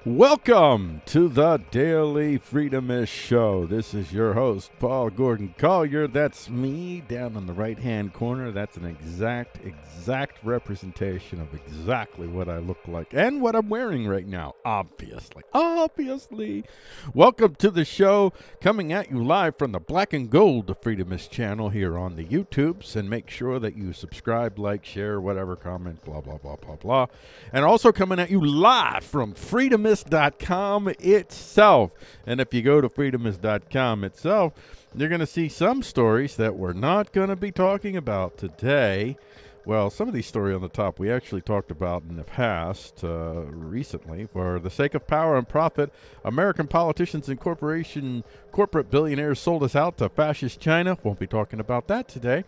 Welcome to the Daily Freedomist Show. This is your host, Paul Gordon Collier. That's me down in the right-hand corner. That's an exact representation of exactly what I look like and what I'm wearing right now, obviously. Welcome to the show, coming at you live from the Black and Gold Freedomist channel here on the YouTubes. And make sure that you subscribe, like, share, whatever, comment, blah, blah, blah, blah, blah. And also coming at you live from Freedomist.com itself. And if you go to Freedomist.com itself, you're going to see some stories that we're not going to be talking about today. Well, some of these stories on the top we actually talked about in the past, recently. For the sake of power and profit, American politicians and corporate billionaires sold us out to fascist China. Won't be talking about that today.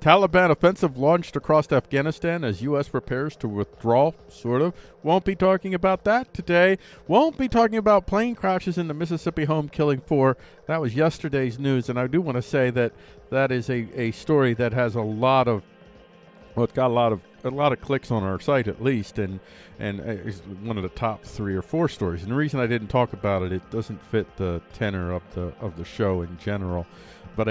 Taliban offensive launched across Afghanistan as U.S. prepares to withdraw, sort of. Won't be talking about that today. Won't be talking about plane crashes in the Mississippi home killing 4. That was yesterday's news, and I do want to say that that is a story that has a lot of, well, it's got a lot of clicks on our site at least, and it's one of the top 3 or 4 stories. And the reason I didn't talk about it, it doesn't fit the tenor of the show in general. But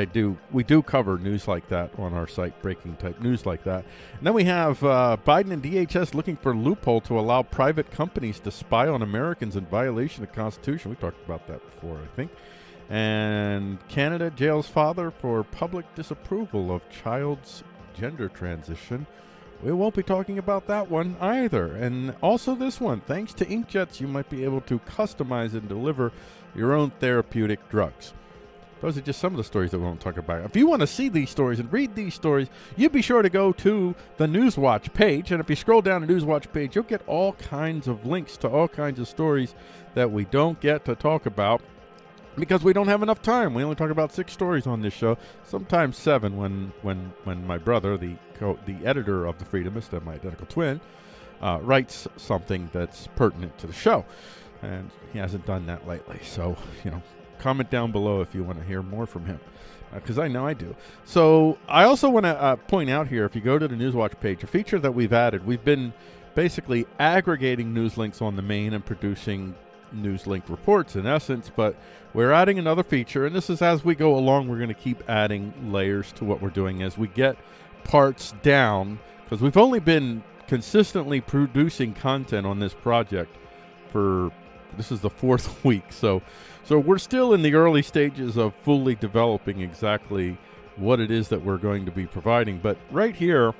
we do cover news like that on our site, breaking type news like that. And then we have Biden and DHS looking for a loophole to allow private companies to spy on Americans in violation of the Constitution. We talked about that before, I think. And Canada jails father for public disapproval of child's gender transition. We won't be talking about that one either. And also this one, thanks to inkjets, you might be able to customize and deliver your own therapeutic drugs. Those are just some of the stories that we won't talk about. If you want to see these stories and read these stories, you be sure to go to the Newswatch page. And if you scroll down the Newswatch page, you'll get all kinds of links to all kinds of stories that we don't get to talk about because we don't have enough time. We only talk about 6 stories on this show, sometimes 7 when my brother, the editor of The Freedomist and my identical twin, writes something that's pertinent to the show. And he hasn't done that lately. So, comment down below if you want to hear more from him, because I know I do. So I also want to point out here, if you go to the Newswatch page, a feature that we've added, we've been basically aggregating news links on the main and producing news link reports in essence, but we're adding another feature, and this is as we go along. We're going to keep adding layers to what we're doing as we get parts down, because we've only been consistently producing content on this project for, this is the 4th week, so we're still in the early stages of fully developing exactly what it is that we're going to be providing. But right here,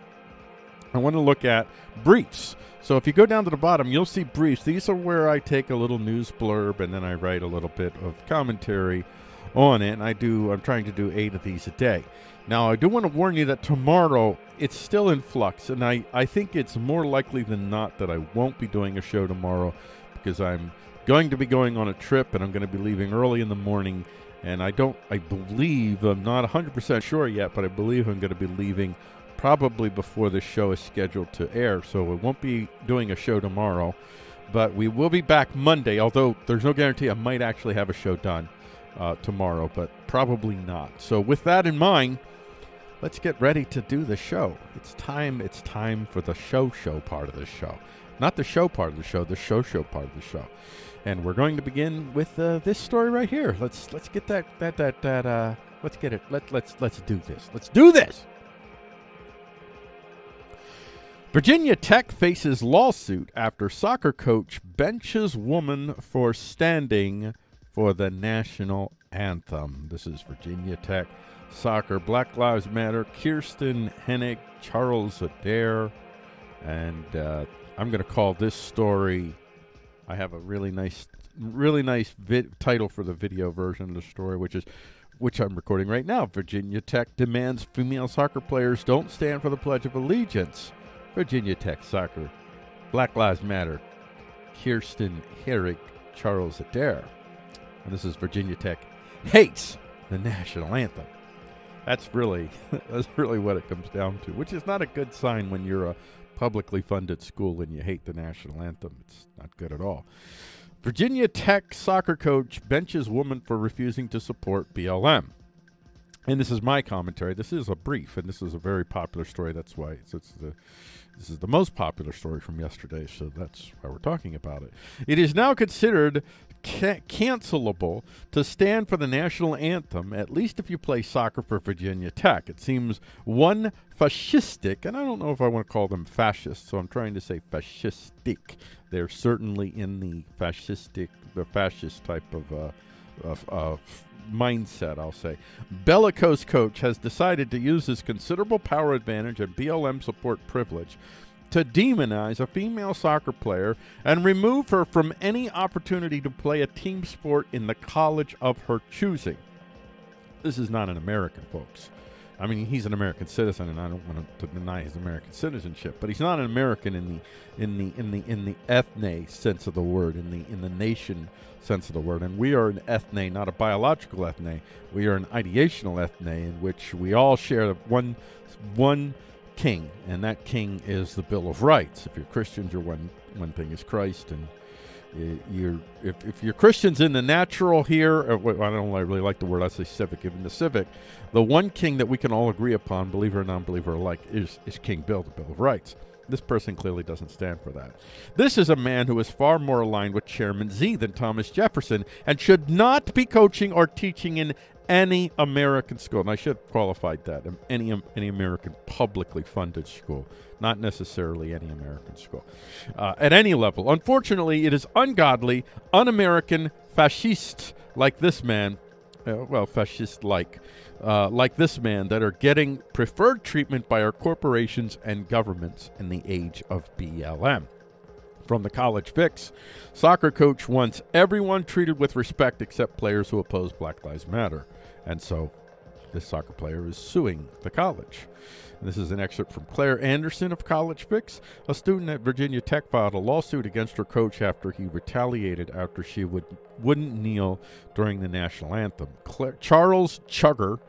I want to look at briefs. So if you go down to the bottom, you'll see briefs. These are where I take a little news blurb and then I write a little bit of commentary on it. And I'm trying to do 8 of these a day. Now, I do want to warn you that tomorrow, it's still in flux. And I think it's more likely than not that I won't be doing a show tomorrow because I'm going to be going on a trip and I'm going to be leaving early in the morning. And I'm not 100% sure yet, but I believe I'm going to be leaving probably before the show is scheduled to air. So we won't be doing a show tomorrow, but we will be back Monday, although there's no guarantee I might actually have a show done tomorrow, but probably not. So with that in mind, let's get ready to do the show. It's time for the show part of the show. Not the show part of the show, the show part of the show. And we're going to begin with this story right here. Let's get let's get it. Let's do this. Let's do this. Virginia Tech faces lawsuit after soccer coach benches woman for standing for the national anthem. This is Virginia Tech soccer. Black Lives Matter. Kirsten Hennig, Charles Adair, and I'm going to call this story. I have a really nice title for the video version of the story, which I'm recording right now. Virginia Tech demands female soccer players don't stand for the Pledge of Allegiance. Virginia Tech soccer. Black Lives Matter. Kirsten Hennig, Charles Adair. And this is Virginia Tech hates the national anthem. That's really what it comes down to, which is not a good sign when you're a publicly funded school and you hate the national anthem. It's not good at all. Virginia Tech soccer coach benches woman for refusing to support BLM. and this is my commentary. This is a brief, and this is a very popular story. That's why this is the most popular story from yesterday, so that's why we're talking about it. It is now considered cancelable to stand for the national anthem, at least if you play soccer for Virginia Tech. It seems one fascistic, and I don't know if I want to call them fascists, so I'm trying to say fascistic. They're certainly in the fascist type of mindset, I'll say. Bellicose coach has decided to use his considerable power advantage and BLM support privilege to demonize a female soccer player and remove her from any opportunity to play a team sport in the college of her choosing. This is not an American, folks. I mean, he's an American citizen, and I don't want to deny his American citizenship, but he's not an American in the ethne sense of the word, in the nation sense of the word. And we are an ethne, not a biological ethne. We are an ideational ethne in which we all share one king, and that king is the Bill of Rights. If you're Christians, your one thing is Christ, and if you're Christians in the natural here, I don't really like the word, I say civic. In the civic, the one king that we can all agree upon, believer or non-believer alike, is King Bill, the Bill of Rights. This person clearly doesn't stand for that. This is a man who is far more aligned with Chairman Z than Thomas Jefferson and should not be coaching or teaching in any American school. And I should have qualified that. Any American publicly funded school. Not necessarily any American school. At any level. Unfortunately, it is ungodly, un-American fascists like this man, fascist-like, like this man, that are getting preferred treatment by our corporations and governments in the age of BLM. From the College Fix, soccer coach wants everyone treated with respect except players who oppose Black Lives Matter. And so this soccer player is suing the college. And this is an excerpt from Claire Anderson of College Fix. A student at Virginia Tech filed a lawsuit against her coach after he retaliated after she wouldn't kneel during the national anthem. Charles Chugger,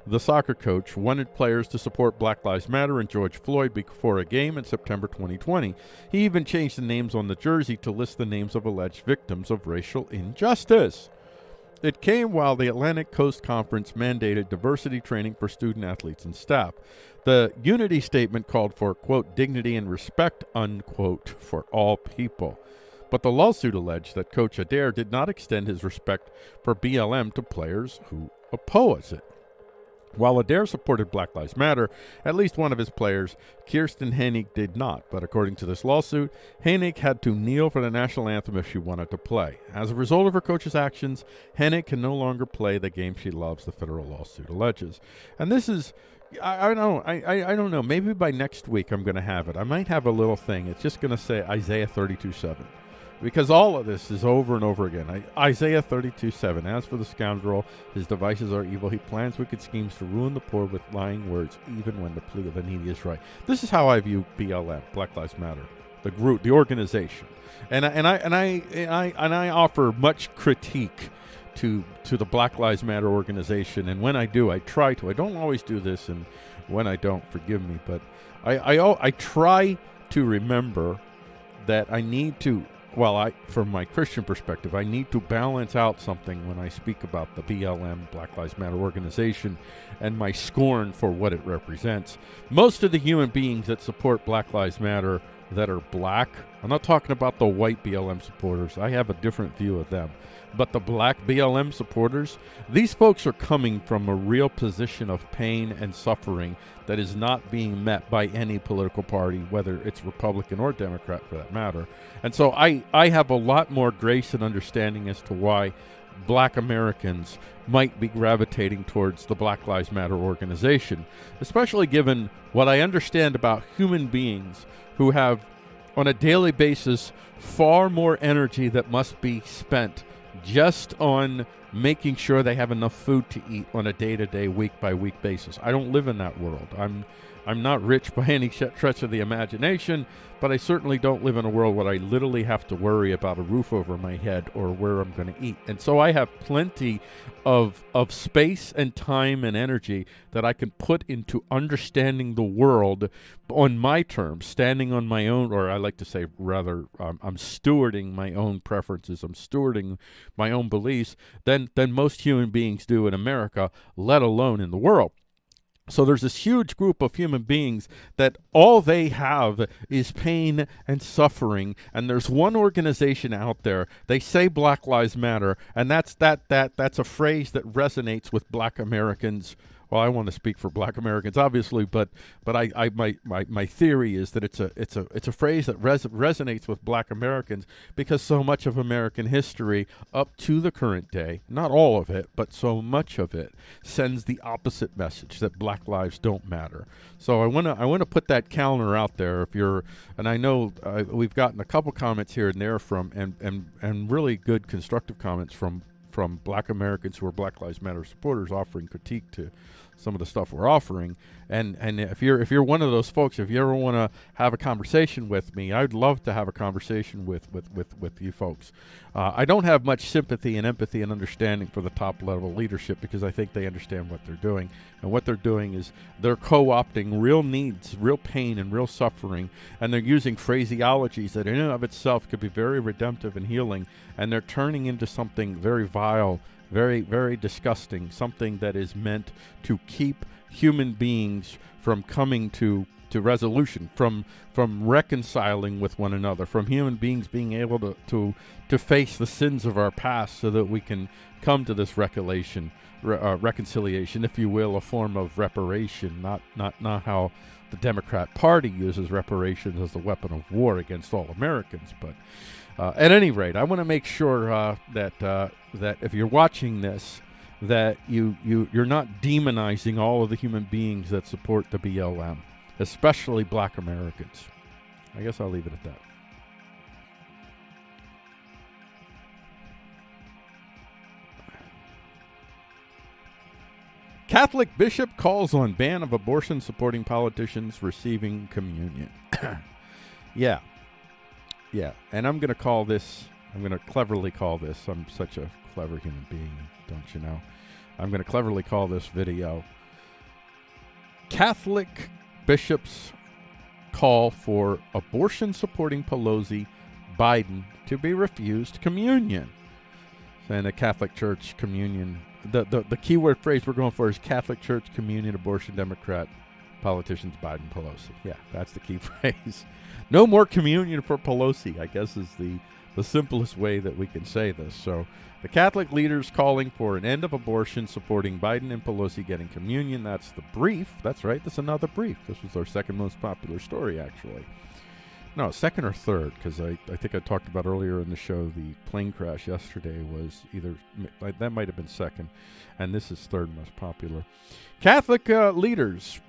the soccer coach, wanted players to support Black Lives Matter and George Floyd before a game in September 2020. He even changed the names on the jersey to list the names of alleged victims of racial injustice. It came while the Atlantic Coast Conference mandated diversity training for student athletes and staff. The unity statement called for, quote, dignity and respect, unquote, for all people. But the lawsuit alleged that Coach Adair did not extend his respect for BLM to players who oppose it. While Adair supported Black Lives Matter, at least one of his players, Kirsten Hennig, did not. But according to this lawsuit, Hennig had to kneel for the national anthem if she wanted to play. As a result of her coach's actions, Hennig can no longer play the game she loves, the federal lawsuit alleges. And this is, I don't know, maybe by next week I'm going to have it. I might have a little thing. It's just going to say Isaiah 32:7. Because all of this is over and over again. Isaiah 32:7. As for the scoundrel, his devices are evil. He plans wicked schemes to ruin the poor with lying words, even when the plea of the needy is right. This is how I view BLM, Black Lives Matter, the group, the organization, and I offer much critique to the Black Lives Matter organization. And when I do, I try to. I don't always do this, and when I don't, forgive me. But I try to remember that I need to. Well, from my Christian perspective, I need to balance out something when I speak about the BLM, Black Lives Matter organization, and my scorn for what it represents. Most of the human beings that support Black Lives Matter that are black, I'm not talking about the white BLM supporters. I have a different view of them. But the black BLM supporters, these folks are coming from a real position of pain and suffering that is not being met by any political party, whether it's Republican or Democrat for that matter. And so I have a lot more grace and understanding as to why black Americans might be gravitating towards the Black Lives Matter organization, especially given what I understand about human beings who have, on a daily basis, far more energy that must be spent just on making sure they have enough food to eat on a day-to-day, week-by-week basis. I don't live in that world. I'm not rich by any stretch of the imagination, but I certainly don't live in a world where I literally have to worry about a roof over my head or where I'm going to eat. And so I have plenty of space and time and energy that I can put into understanding the world on my terms, standing on my own, or I like to say rather, I'm stewarding my own preferences, I'm stewarding my own beliefs than most human beings do in America, let alone in the world. So there's this huge group of human beings that all they have is pain and suffering. And there's one organization out there. They say Black Lives Matter, and that's a phrase that resonates with Black Americans. Well, I want to speak for Black Americans, obviously, but my theory is that it's a phrase that resonates with Black Americans because so much of American history up to the current day, not all of it, but so much of it, sends the opposite message that Black lives don't matter. So I want to put that counter out there. If you're, and I know we've gotten a couple comments here and there from and really good constructive comments from Black Americans who are Black Lives Matter supporters offering critique to some of the stuff we're offering. And if you're one of those folks, if you ever want to have a conversation with me, I'd love to have a conversation with you folks. I don't have much sympathy and empathy and understanding for the top level leadership because I think they understand what they're doing. And what they're doing is they're co-opting real needs, real pain, and real suffering, and they're using phraseologies that in and of itself could be very redemptive and healing, and they're turning into something very vile, very, very disgusting, something that is meant to keep human beings from coming to resolution, from reconciling with one another, from human beings being able to face the sins of our past so that we can come to this reconciliation, if you will, a form of reparation, not how the Democrat Party uses reparations as a weapon of war against all Americans. But at any rate, I want to make sure that if you're watching this, that you're not demonizing all of the human beings that support the BLM, especially Black Americans. I guess I'll leave it at that. Catholic bishop calls on ban of abortion supporting politicians receiving communion. Yeah. And I'm going to cleverly call this, I'm such a clever human being, don't you know? I'm going to cleverly call this video Catholic bishops call for abortion supporting Pelosi, Biden to be refused communion. And the Catholic Church communion, the keyword phrase we're going for is Catholic Church communion, abortion, Democrat, politicians, Biden, Pelosi. Yeah, that's the key phrase. No more communion for Pelosi, I guess, is the simplest way that we can say this. So the Catholic leaders calling for an end of abortion, supporting Biden and Pelosi getting communion. That's the brief. That's right. That's another brief. This was our second most popular story, actually. No, second or third, because I think I talked about earlier in the show the plane crash yesterday was either, that might have been second, and this is third most popular. Catholic leaders.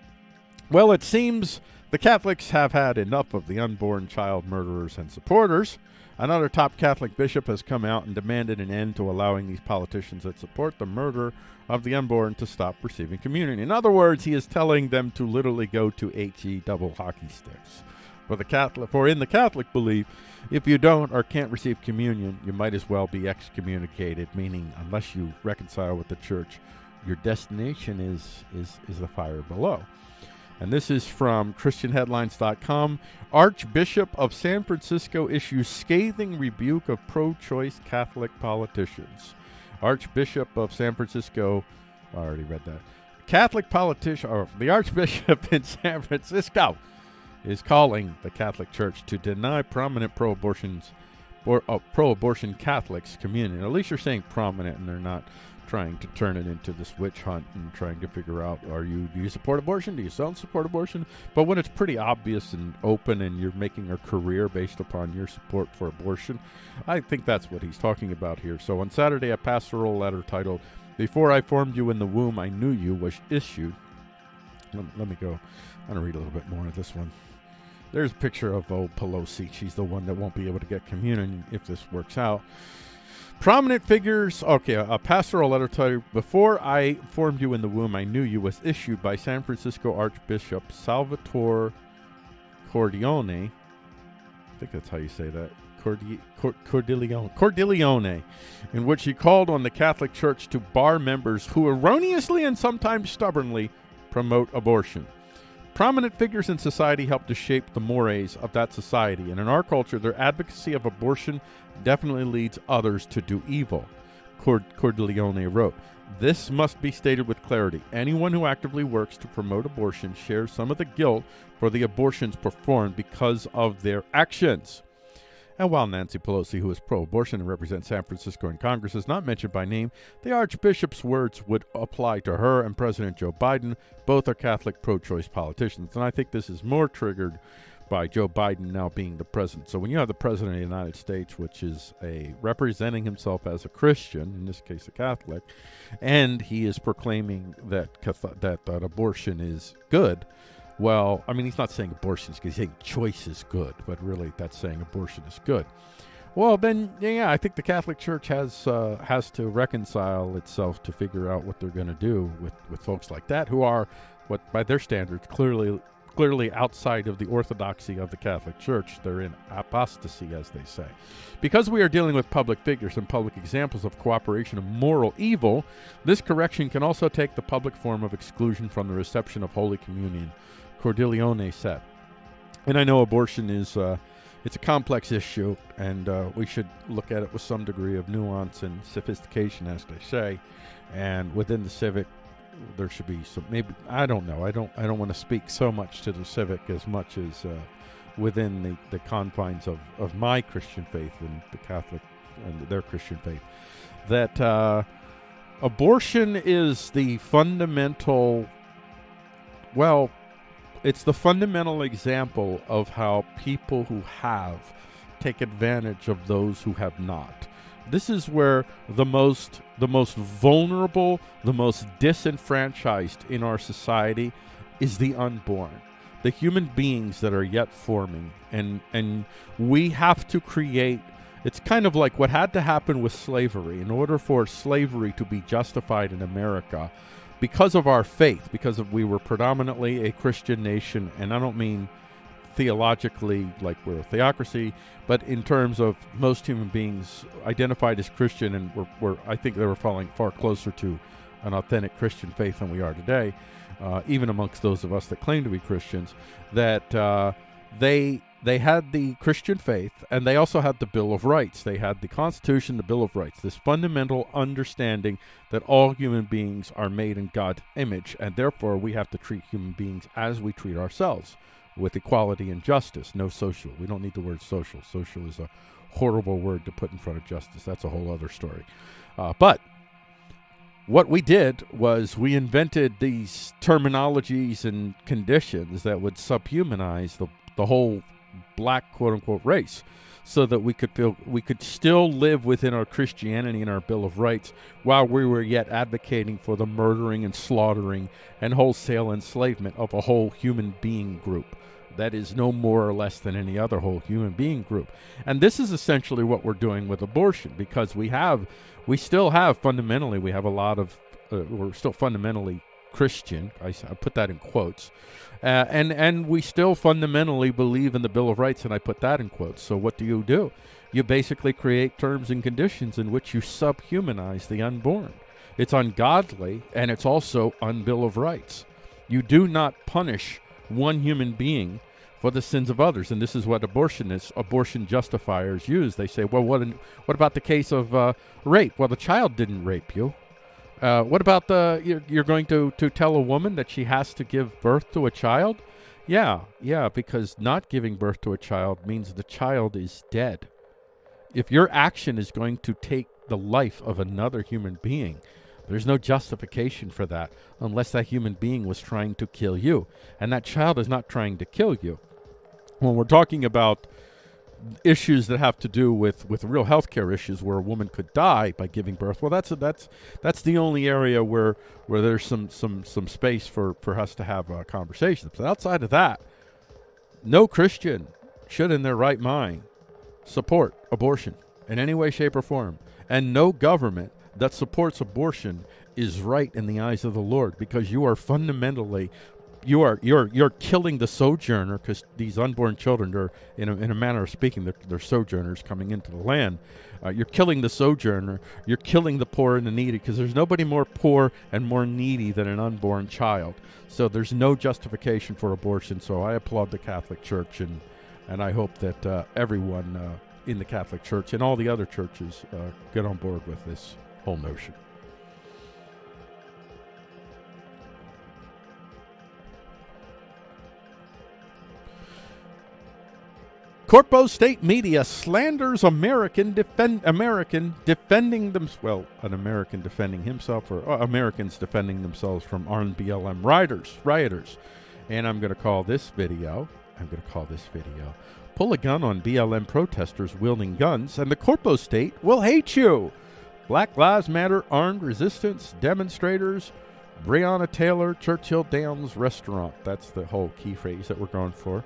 Well, it seems the Catholics have had enough of the unborn child murderers and supporters. Another top Catholic bishop has come out and demanded an end to allowing these politicians that support the murder of the unborn to stop receiving communion. In other words, he is telling them to literally go to HE double hockey sticks. For in the Catholic belief, if you don't or can't receive communion, you might as well be excommunicated, meaning unless you reconcile with the church, your destination is the fire below. And this is from ChristianHeadlines.com. Archbishop of San Francisco issues scathing rebuke of pro-choice Catholic politicians. Archbishop of San Francisco, I already read that. Catholic politician, or the Archbishop in San Francisco, is calling the Catholic Church to deny prominent pro-abortion Catholics communion. At least you're saying prominent, and they're not trying to turn it into this witch hunt and trying to figure out, do you support abortion? Do you don't support abortion? But when it's pretty obvious and open and you're making a career based upon your support for abortion, I think that's what he's talking about here. So on Saturday, a pastoral letter titled, "Before I formed you in the womb, I knew you," was issued. Let me go. I'm going to read a little bit more of this one. There's a picture of old Pelosi. She's the one that won't be able to get communion if this works out. Prominent figures. Okay, a pastoral letter titled, "Before I formed you in the womb, I knew you," was issued by San Francisco Archbishop Salvatore Cordileone. I think that's how you say that. Cordileone, in which he called on the Catholic Church to bar members who erroneously and sometimes stubbornly promote abortion. Prominent figures in society help to shape the mores of that society, and in our culture, their advocacy of abortion definitely leads others to do evil. Cordileone wrote, "This must be stated with clarity. Anyone who actively works to promote abortion shares some of the guilt for the abortions performed because of their actions." And while Nancy Pelosi, who is pro-abortion and represents San Francisco in Congress, is not mentioned by name, the Archbishop's words would apply to her and President Joe Biden. Both are Catholic pro-choice politicians. And I think this is more triggered by Joe Biden now being the president. So when you have the president of the United States, which is representing himself as a Christian, in this case a Catholic, and he is proclaiming that abortion is good, well, I mean, he's not saying abortion is good. He's saying choice is good, but really that's saying abortion is good. Well, then, yeah, I think the Catholic Church has to reconcile itself to figure out what they're going to do with folks like that who are, what by their standards, clearly outside of the orthodoxy of the Catholic Church. They're in apostasy, as they say. Because we are dealing with public figures and public examples of cooperation of moral evil, this correction can also take the public form of exclusion from the reception of Holy Communion, Cordileone said. And I know abortion is it's a complex issue, and we should look at it with some degree of nuance and sophistication, as they say. And within the civic, there should be some, maybe, I don't know. I don't want to speak so much to the civic as much as within the confines of my Christian faith and the Catholic and their Christian faith, that abortion is the fundamental, well, it's the fundamental example of how people who have take advantage of those who have not. This is where the most vulnerable, the most disenfranchised in our society is the unborn, the human beings that are yet forming. And we have to create, it's kind of like what had to happen with slavery. In order for slavery to be justified in America, because of our faith, we were predominantly a Christian nation, and I don't mean theologically like we're a theocracy, but in terms of most human beings identified as Christian, and I think they were falling far closer to an authentic Christian faith than we are today, even amongst those of us that claim to be Christians, that they had the Christian faith, and they also had the Bill of Rights. They had the Constitution, the Bill of Rights, this fundamental understanding that all human beings are made in God's image, and therefore we have to treat human beings as we treat ourselves, with equality and justice, no social. We don't need the word social. Social is a horrible word to put in front of justice. That's a whole other story. But what we did was we invented these terminologies and conditions that would subhumanize the whole black quote-unquote race, so that we could still live within our Christianity and our Bill of Rights while we were yet advocating for the murdering and slaughtering and wholesale enslavement of a whole human being group that is no more or less than any other whole human being group. And this is essentially what we're doing with abortion, because we still have fundamentally, we have a lot of, we're still fundamentally Christian. I put that in quotes. And we still fundamentally believe in the Bill of Rights, and I put that in quotes. So what do? You basically create terms and conditions in which you subhumanize the unborn. It's ungodly, and it's also un-Bill of Rights. You do not punish one human being for the sins of others, and this is what abortion justifiers use. They say, well, what about the case of rape? Well, the child didn't rape you. What about you're going to tell a woman that she has to give birth to a child? Yeah, because not giving birth to a child means the child is dead. If your action is going to take the life of another human being, there's no justification for that unless that human being was trying to kill you. And that child is not trying to kill you. When we're talking about issues that have to do with real healthcare issues where a woman could die by giving birth, well, that's the only area where there's some space for us to have conversations. But outside of that, no Christian should in their right mind support abortion in any way, shape, or form. And no government that supports abortion is right in the eyes of the Lord, because you are fundamentally, you're killing the sojourner, because these unborn children are, in a manner of speaking, they're sojourners coming into the land. You're killing the sojourner. You're killing the poor and the needy, because there's nobody more poor and more needy than an unborn child. So there's no justification for abortion. So I applaud the Catholic Church, and I hope that everyone in the Catholic Church and all the other churches get on board with this whole notion. Corpo state media slanders American defending them. Well, an American defending himself, or Americans defending themselves from armed BLM rioters. And I'm going to call this video, "Pull a Gun on BLM Protesters Wielding Guns, and the Corpo State Will Hate You." Black Lives Matter armed resistance demonstrators, Breonna Taylor, Churchill Downs Restaurant. That's the whole key phrase that we're going for.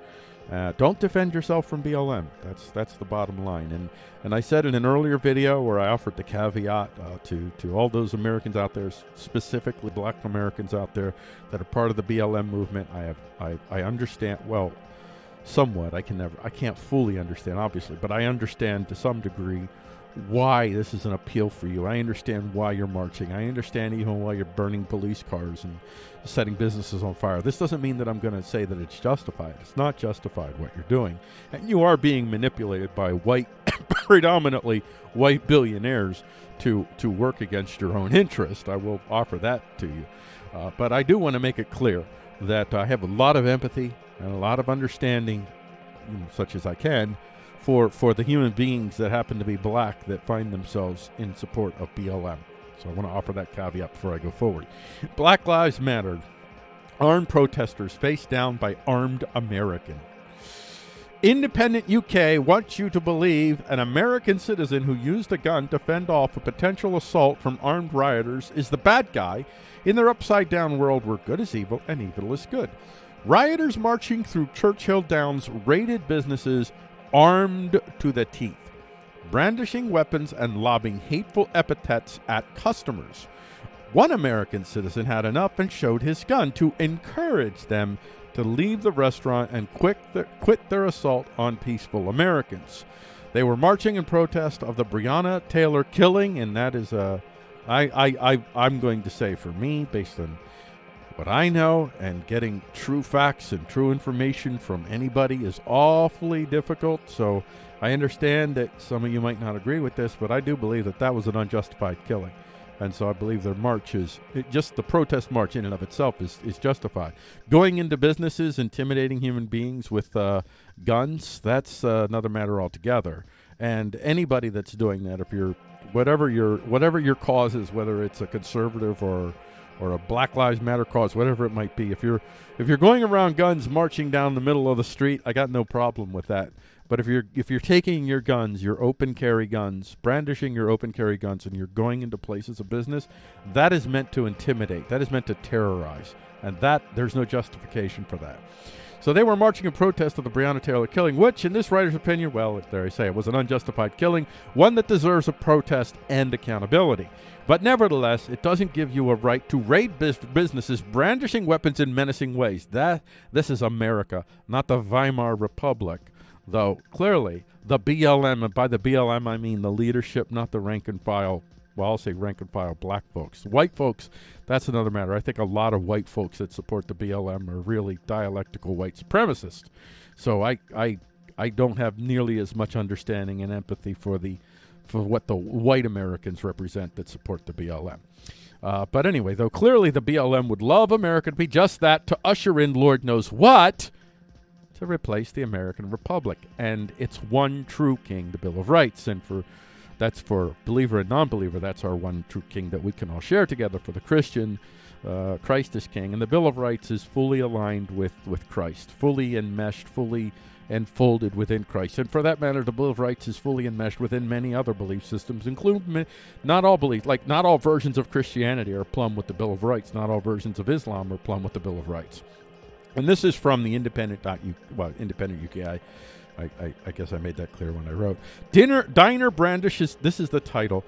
Don't defend yourself from BLM. That's the bottom line. And I said in an earlier video where I offered the caveat to all those Americans out there, specifically Black Americans out there that are part of the BLM movement. I understand, well, somewhat. I can't fully understand, obviously, but I understand to some degree why this is an appeal for you. I understand why you're marching. I understand even why you're burning police cars and setting businesses on fire. This doesn't mean that I'm going to say that it's justified. It's not justified what you're doing. And you are being manipulated by white, predominantly white billionaires to work against your own interest. I will offer that to you. But I do want to make it clear that I have a lot of empathy and a lot of understanding, such as I can, for the human beings that happen to be black that find themselves in support of BLM. So I want to offer that caveat before I go forward. Black Lives Matter. Armed protesters faced down by armed American. Independent UK wants you to believe an American citizen who used a gun to fend off a potential assault from armed rioters is the bad guy in their upside-down world where good is evil and evil is good. Rioters marching through Churchill Downs raided businesses armed to the teeth, brandishing weapons and lobbing hateful epithets at customers. One American citizen had enough and showed his gun to encourage them to leave the restaurant and quit their assault on peaceful Americans. They were marching in protest of the Breonna Taylor killing, and that is I'm going to say, for me, based on what I know, and getting true facts and true information from anybody is awfully difficult. So I understand that some of you might not agree with this, but I do believe that that was an unjustified killing. And so I believe their march is, just the protest march in and of itself is justified. Going into businesses, intimidating human beings with guns, that's another matter altogether. And anybody that's doing that, if you're, whatever your cause is, whether it's a conservative or a Black Lives Matter cause, whatever it might be. If you're going around guns marching down the middle of the street, I got no problem with that. But if you're taking your guns, your open carry guns, brandishing your open carry guns, and you're going into places of business, that is meant to intimidate. That is meant to terrorize. And that, there's no justification for that. So they were marching in protest of the Breonna Taylor killing, which, in this writer's opinion, well, there I say, it was an unjustified killing, one that deserves a protest and accountability. But nevertheless, it doesn't give you a right to raid businesses brandishing weapons in menacing ways. This is America, not the Weimar Republic. Though, clearly, the BLM, and by the BLM I mean the leadership, not the rank and file, well, I'll say rank and file black folks. White folks, that's another matter. I think a lot of white folks that support the BLM are really dialectical white supremacists. So I don't have nearly as much understanding and empathy for what the white Americans represent that support the BLM. But anyway, though, clearly the BLM would love America to be just that, to usher in Lord knows what, to replace the American Republic and its one true king, the Bill of Rights. And that's for believer and non-believer, that's our one true king that we can all share together. For the Christian, Christ is king, and the Bill of Rights is fully aligned with Christ, fully enmeshed, fully enfolded within Christ. And for that matter, the Bill of Rights is fully enmeshed within many other belief systems, including not all beliefs, like not all versions of Christianity are plumb with the Bill of Rights. Not all versions of Islam are plumb with the Bill of Rights. And this is from the Independent UK. I guess I made that clear when I wrote. Diner brandishes, this is the title,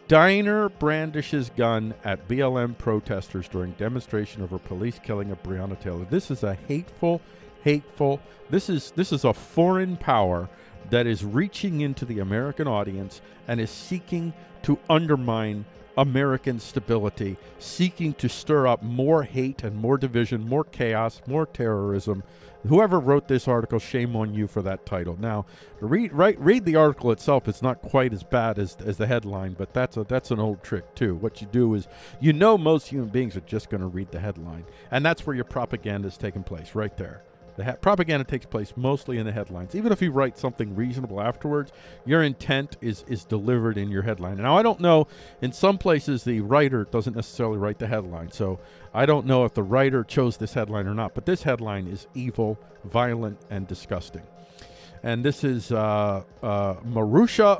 Diner brandishes gun at BLM protesters during demonstration over police killing of Breonna Taylor. This is a hateful. This is a foreign power that is reaching into the American audience and is seeking to undermine American stability, seeking to stir up more hate and more division, more chaos, more terrorism. Whoever wrote this article, shame on you for that title. Now, read the article itself. It's not quite as bad as the headline, but that's an old trick too. What you do is, most human beings are just going to read the headline, and that's where your propaganda is taking place, right there. The propaganda takes place mostly in the headlines. Even if you write something reasonable afterwards, your intent is delivered in your headline. Now, I don't know. In some places, the writer doesn't necessarily write the headline. So I don't know if the writer chose this headline or not. But this headline is evil, violent, and disgusting. And this is Marusha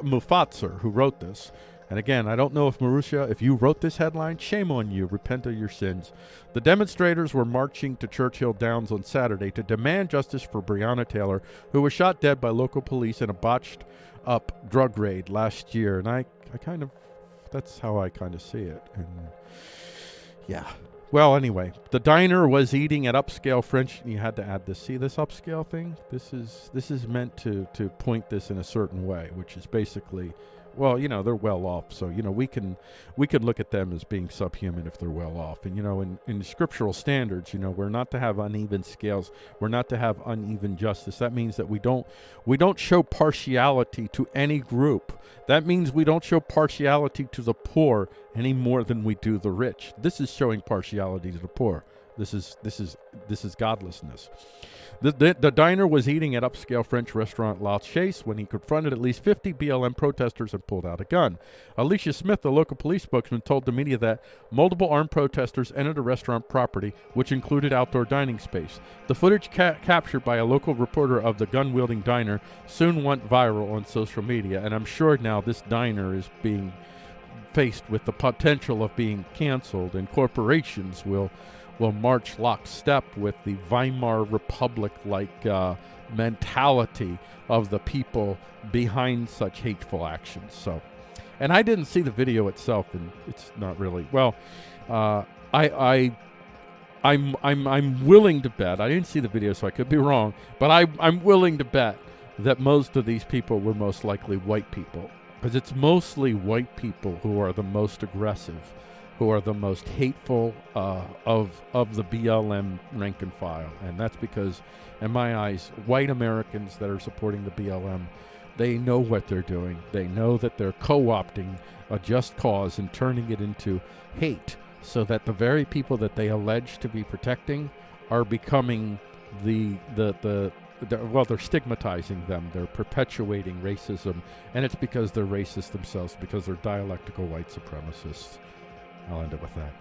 Mufatser who wrote this. And again, I don't know if Marusha, if you wrote this headline, shame on you, repent of your sins. The demonstrators were marching to Churchill Downs on Saturday to demand justice for Breonna Taylor, who was shot dead by local police in a botched up drug raid last year. And I kind of, that's how I kind of see it. And yeah. Well, anyway, the diner was eating at upscale French. You had to add this. See this upscale thing? This is meant to point this in a certain way, which is basically, well, they're well off. So, we can look at them as being subhuman if they're well off. And, in scriptural standards, we're not to have uneven scales. We're not to have uneven justice. That means that we don't show partiality to any group. That means we don't show partiality to the poor any more than we do the rich. This is showing partiality to the poor. This is godlessness. The diner was eating at upscale French restaurant La Chase when he confronted at least 50 BLM protesters and pulled out a gun. Alicia Smith, the local police spokesman, told the media that multiple armed protesters entered a restaurant property, which included outdoor dining space. The footage captured by a local reporter of the gun-wielding diner soon went viral on social media, and I'm sure now this diner is being faced with the potential of being canceled, and corporations will march lockstep with the Weimar Republic-like mentality of the people behind such hateful actions. So, and I didn't see the video itself, and it's not really well. I'm willing to bet. I didn't see the video, so I could be wrong. But I'm willing to bet that most of these people were most likely white people, because it's mostly white people who are the most aggressive, who are the most hateful of the BLM rank and file. And that's because, in my eyes, white Americans that are supporting the BLM, they know what they're doing. They know that they're co-opting a just cause and turning it into hate, so that the very people that they allege to be protecting are becoming they're stigmatizing them. They're perpetuating racism, and it's because they're racist themselves, because they're dialectical white supremacists. I'll end it with that.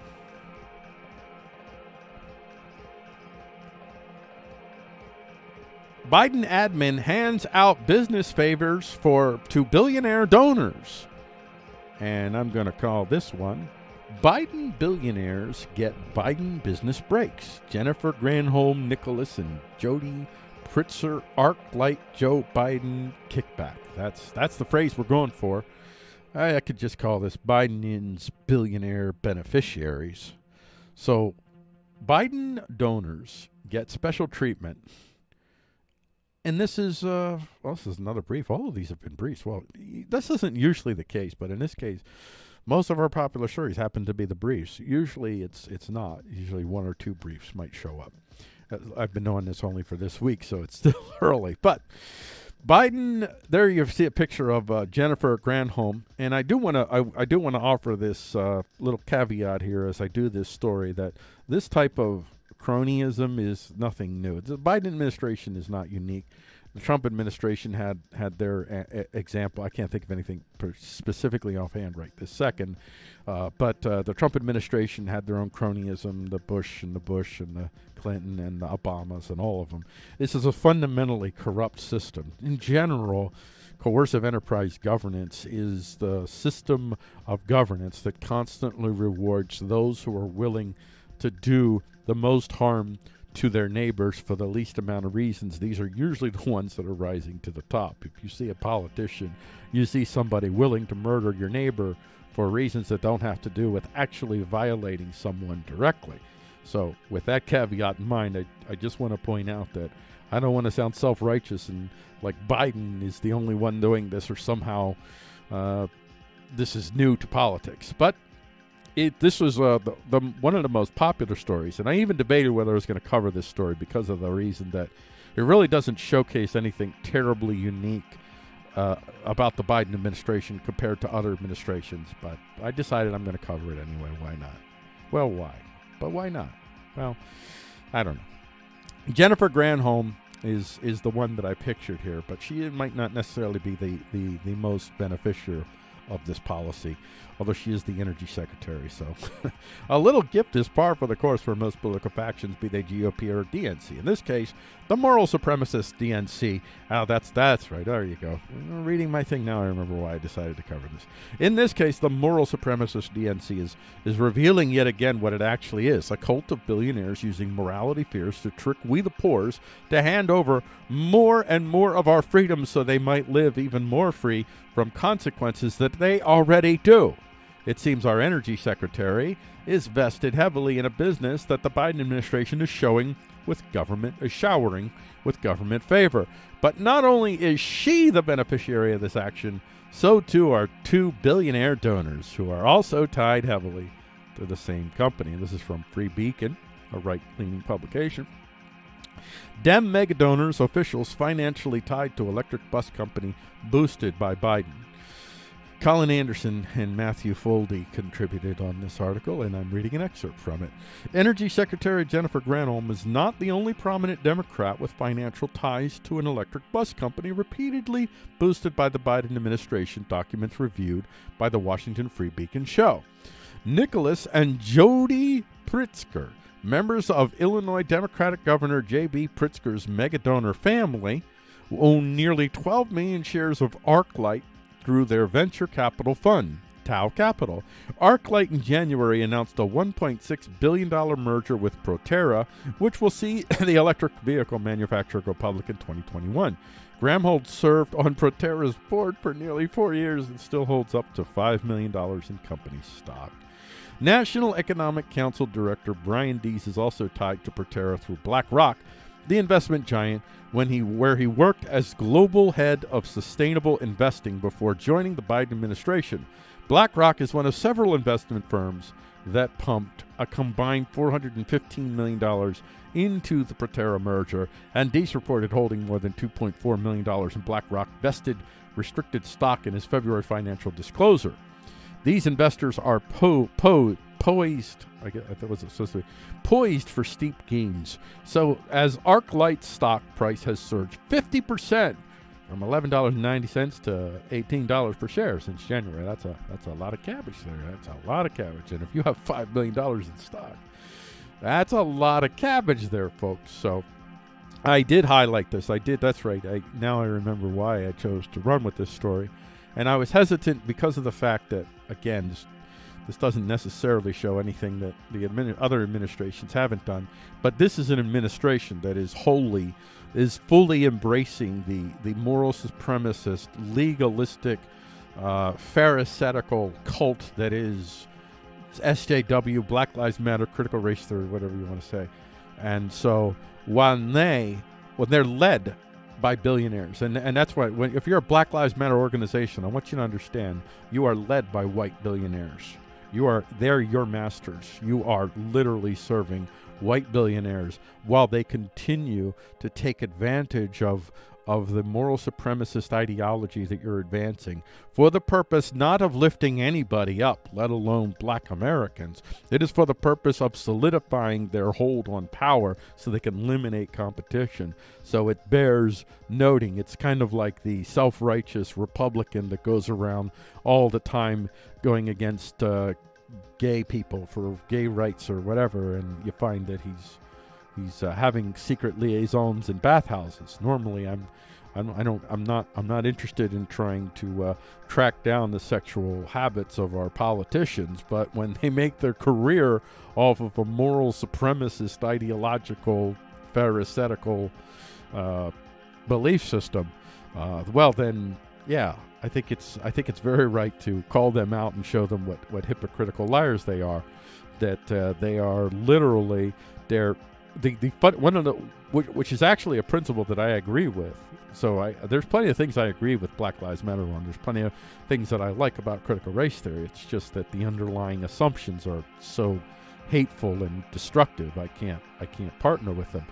Biden admin hands out business favors to billionaire donors. And I'm going to call this one, Biden billionaires get Biden business breaks. Jennifer Granholm Nicholas and Jody Pritzker arc like Joe Biden kickback. That's the phrase we're going for. I could just call this Biden's billionaire beneficiaries. So Biden donors get special treatment. And this is another brief. All of these have been briefs. Well, this isn't usually the case, but in this case, most of our popular stories happen to be the briefs. Usually it's not. Usually one or two briefs might show up. I've been knowing this only for this week, so it's still early. But Biden, there you see a picture of Jennifer Granholm, and I do want to offer this little caveat here as I do this story, that this type of cronyism is nothing new. The Biden administration is not unique. The Trump administration had their example. I can't think of anything specifically offhand right this second, but the Trump administration had their own cronyism, the Bush and the Clinton and the Obamas and all of them. This is a fundamentally corrupt system. In general, coercive enterprise governance is the system of governance that constantly rewards those who are willing to do the most harm to their neighbors for the least amount of reasons. These are usually the ones that are rising to the top. If you see a politician, you see somebody willing to murder your neighbor for reasons that don't have to do with actually violating someone directly. So with that caveat in mind, I just want to point out that I don't want to sound self-righteous and like Biden is the only one doing this, or somehow this is new to politics. But this was the one of the most popular stories, and I even debated whether I was going to cover this story because of the reason that it really doesn't showcase anything terribly unique about the Biden administration compared to other administrations. But I decided I'm going to cover it anyway. Why not? Well, why? But why not? Well, I don't know. Jennifer Granholm is the one that I pictured here, but she might not necessarily be the most beneficial of this policy, although she is the energy secretary. So a little gift is par for the course for most political factions, be they GOP or DNC. In this case, the moral supremacist DNC. Oh, that's right. There you go. I'm reading my thing now. I remember why I decided to cover this. In this case, the moral supremacist DNC is revealing yet again what it actually is: a cult of billionaires using morality fears to trick we the poors to hand over more and more of our freedoms so they might live even more free from consequences that they already do. It seems our energy secretary is vested heavily in a business that the Biden administration is showering with government favor. But not only is she the beneficiary of this action, so too are 2 billionaire donors who are also tied heavily to the same company. And this is from Free Beacon, a right-leaning publication. Dem mega donors, officials financially tied to electric bus company boosted by Biden. Colin Anderson and Matthew Foldy contributed on this article, and I'm reading an excerpt from it. Energy Secretary Jennifer Granholm is not the only prominent Democrat with financial ties to an electric bus company repeatedly boosted by the Biden administration, documents reviewed by the Washington Free Beacon show. Nicholas and Jody Pritzker, members of Illinois Democratic Governor J.B. Pritzker's mega-donor family, own nearly 12 million shares of ArcLight through their venture capital fund, Tau Capital. ArcLight in January announced a $1.6 billion merger with Proterra, which will see the electric vehicle manufacturer go public in 2021. Granholm served on Proterra's board for nearly 4 years and still holds up to $5 million in company stock. National Economic Council Director Brian Deese is also tied to Proterra through BlackRock, the investment giant, where he worked as global head of sustainable investing before joining the Biden administration. BlackRock is one of several investment firms that pumped a combined $415 million into the Proterra merger, and Deese reported holding more than $2.4 million in BlackRock vested restricted stock in his February financial disclosure. These investors are poised for steep gains. So as ArcLight's stock price has surged 50% from $11.90 to $18 per share since January, that's a lot of cabbage there. That's a lot of cabbage. And if you have $5 million in stock, that's a lot of cabbage there, folks. So I did highlight this. That's right. Now I remember why I chose to run with this story. And I was hesitant because of the fact that, again, this doesn't necessarily show anything that the other administrations haven't done. But this is an administration that is fully embracing the moral supremacist, legalistic, pharisaical cult that is SJW, Black Lives Matter, critical race theory, whatever you want to say. And so when they're led by billionaires, and that's why if you're a Black Lives Matter organization, I want you to understand you are led by white billionaires. They're your masters. You are literally serving white billionaires while they continue to take advantage of the moral supremacist ideology that you're advancing for the purpose not of lifting anybody up, let alone black Americans. It is for the purpose of solidifying their hold on power so they can eliminate competition. So it bears noting, it's kind of like the self-righteous Republican that goes around all the time going against gay people for gay rights or whatever, and you find that he's having secret liaisons in bathhouses. Normally, I'm not interested in trying to track down the sexual habits of our politicians, but when they make their career off of a moral supremacist, ideological, pharisaical belief system, well then, yeah, I think it's very right to call them out and show them what hypocritical liars they are. That they are literally one of the which is actually a principle that I agree with. So there's plenty of things I agree with Black Lives Matter on. There's plenty of things that I like about critical race theory. It's just that the underlying assumptions are so hateful and destructive. I can't partner with them.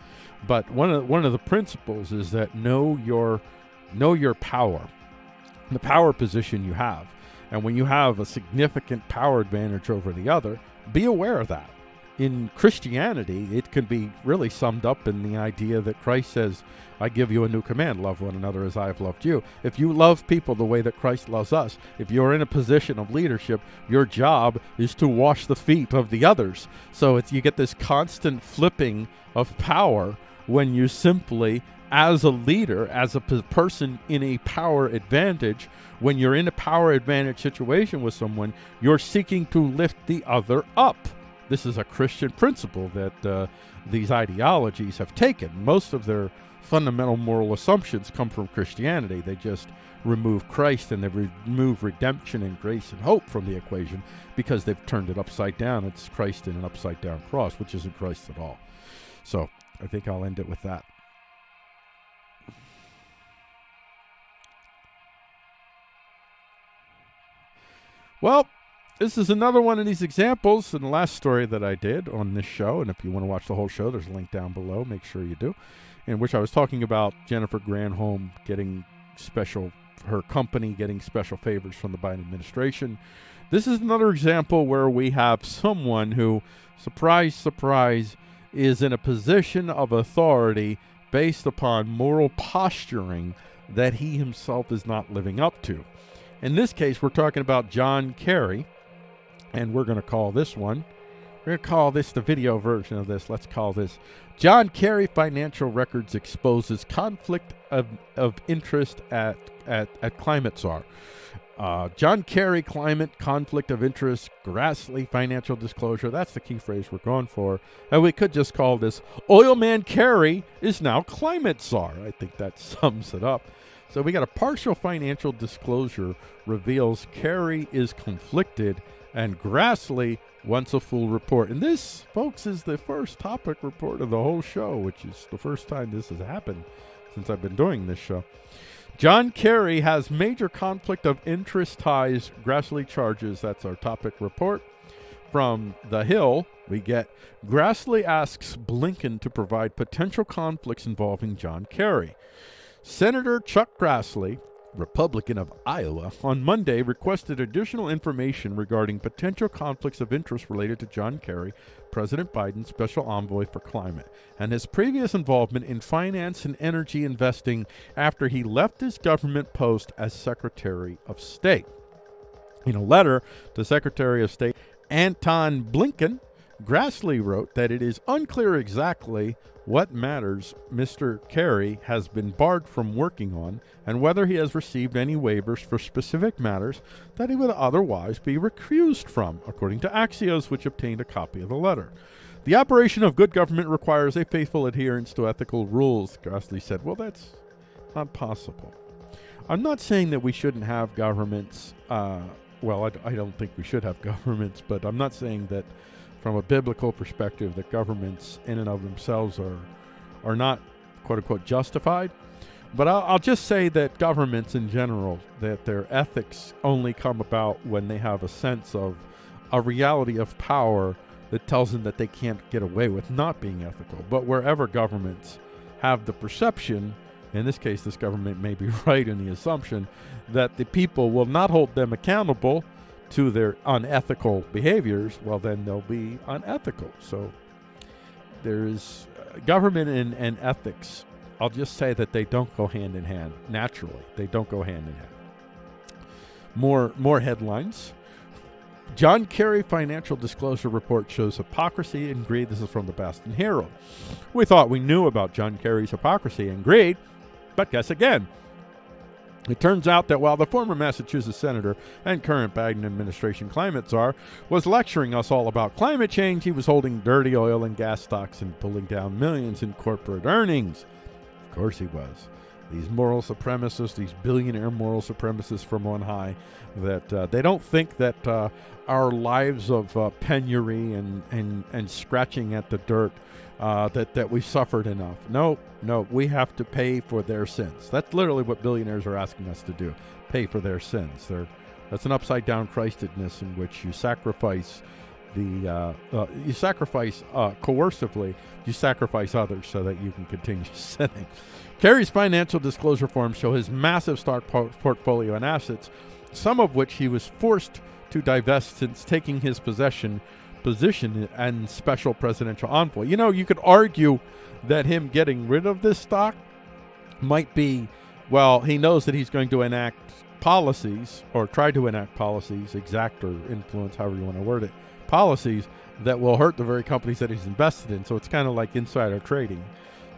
But one of the principles is that know your power, the power position you have, and when you have a significant power advantage over the other, be aware of that. In Christianity, it can be really summed up in the idea that Christ says, I give you a new command, love one another as I have loved you. If you love people the way that Christ loves us, if you're in a position of leadership, your job is to wash the feet of the others. So you get this constant flipping of power when you simply, as a leader, as a person in a power advantage, when you're in a power advantage situation with someone, you're seeking to lift the other up. This is a Christian principle that these ideologies have taken. Most of their fundamental moral assumptions come from Christianity. They just remove Christ and they remove redemption and grace and hope from the equation because they've turned it upside down. It's Christ in an upside down cross, which isn't Christ at all. So I think I'll end it with that. Well, this is another one of these examples in the last story that I did on this show. And if you want to watch the whole show, there's a link down below. Make sure you do. In which I was talking about Jennifer Granholm getting her company getting special favors from the Biden administration. This is another example where we have someone who, surprise, surprise, is in a position of authority based upon moral posturing that he himself is not living up to. In this case, we're talking about John Kerry. And we're going to call this one, we're going to call this the video version of this. Let's call this John Kerry Financial Records Exposes Conflict of Interest at Climate Czar. John Kerry Climate Conflict of Interest, Grassley Financial Disclosure. That's the key phrase we're going for. And we could just call this Oil Man Kerry is now Climate Czar. I think that sums it up. So we got a partial financial disclosure reveals Kerry is conflicted and Grassley wants a full report. And this, folks, is the first topic report of the whole show, which is the first time this has happened since I've been doing this show. John Kerry has major conflict of interest ties, Grassley charges. That's our topic report. From The Hill, we get Grassley asks Blinken to provide potential conflicts involving John Kerry. Senator Chuck Grassley, Republican of Iowa, on Monday requested additional information regarding potential conflicts of interest related to John Kerry, President Biden's special envoy for climate, and his previous involvement in finance and energy investing after he left his government post as Secretary of State. In a letter to Secretary of State Anton Blinken, Grassley wrote that it is unclear exactly what matters Mr. Kerry has been barred from working on and whether he has received any waivers for specific matters that he would otherwise be recused from, according to Axios, which obtained a copy of the letter. The operation of good government requires a faithful adherence to ethical rules, Grassley said. Well, that's not possible. I'm not saying that we shouldn't have governments. I don't think we should have governments, but I'm not saying that from a biblical perspective that governments in and of themselves are not, quote-unquote, justified. But I'll just say that governments in general, that their ethics only come about when they have a sense of a reality of power that tells them that they can't get away with not being ethical. But wherever governments have the perception, in this case this government may be right in the assumption, that the people will not hold them accountable to their unethical behaviors, well, then they'll be unethical. So there's government and ethics. I'll just say that they don't go hand in hand. Naturally, they don't go hand in hand. More headlines. John Kerry Financial Disclosure Report shows hypocrisy and greed. This is from the Boston Herald. We thought we knew about John Kerry's hypocrisy and greed, but guess again. It turns out that while the former Massachusetts senator and current Biden administration climate czar was lecturing us all about climate change, he was holding dirty oil and gas stocks and pulling down millions in corporate earnings. Of course he was. these moral supremacists, these billionaire moral supremacists from on high, that they don't think that our lives of penury and scratching at the dirt, that we suffered enough. No, we have to pay for their sins. That's literally what billionaires are asking us to do, pay for their sins. That's an upside-down Christedness in which you sacrifice coercively, you sacrifice others so that you can continue sinning. Kerry's financial disclosure forms show his massive stock portfolio and assets, some of which he was forced to divest since taking his position and special presidential envoy. You know, you could argue that him getting rid of this stock might be, well, he knows that he's going to enact policies, or try to enact policies, exact or influence, however you want to word it, policies that will hurt the very companies that he's invested in. So it's kind of like insider trading.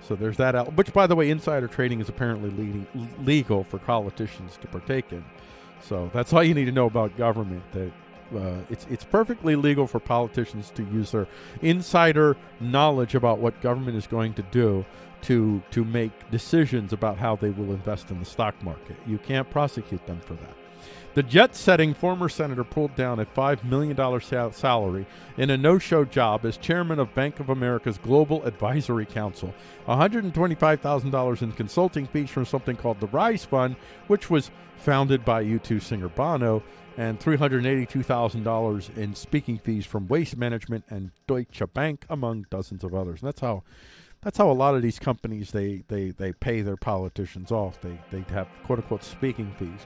So there's that, which, by the way, insider trading is apparently legal for politicians to partake in. So that's all you need to know about government, that it's perfectly legal for politicians to use their insider knowledge about what government is going to do to make decisions about how they will invest in the stock market. You can't prosecute them for that. The jet-setting former senator pulled down a $5 million salary in a no-show job as chairman of Bank of America's Global Advisory Council, $125,000 in consulting fees from something called the Rise Fund, which was founded by U2 singer Bono, and $382,000 in speaking fees from Waste Management and Deutsche Bank, among dozens of others. And that's how a lot of these companies, they pay their politicians off. They have quote-unquote speaking fees.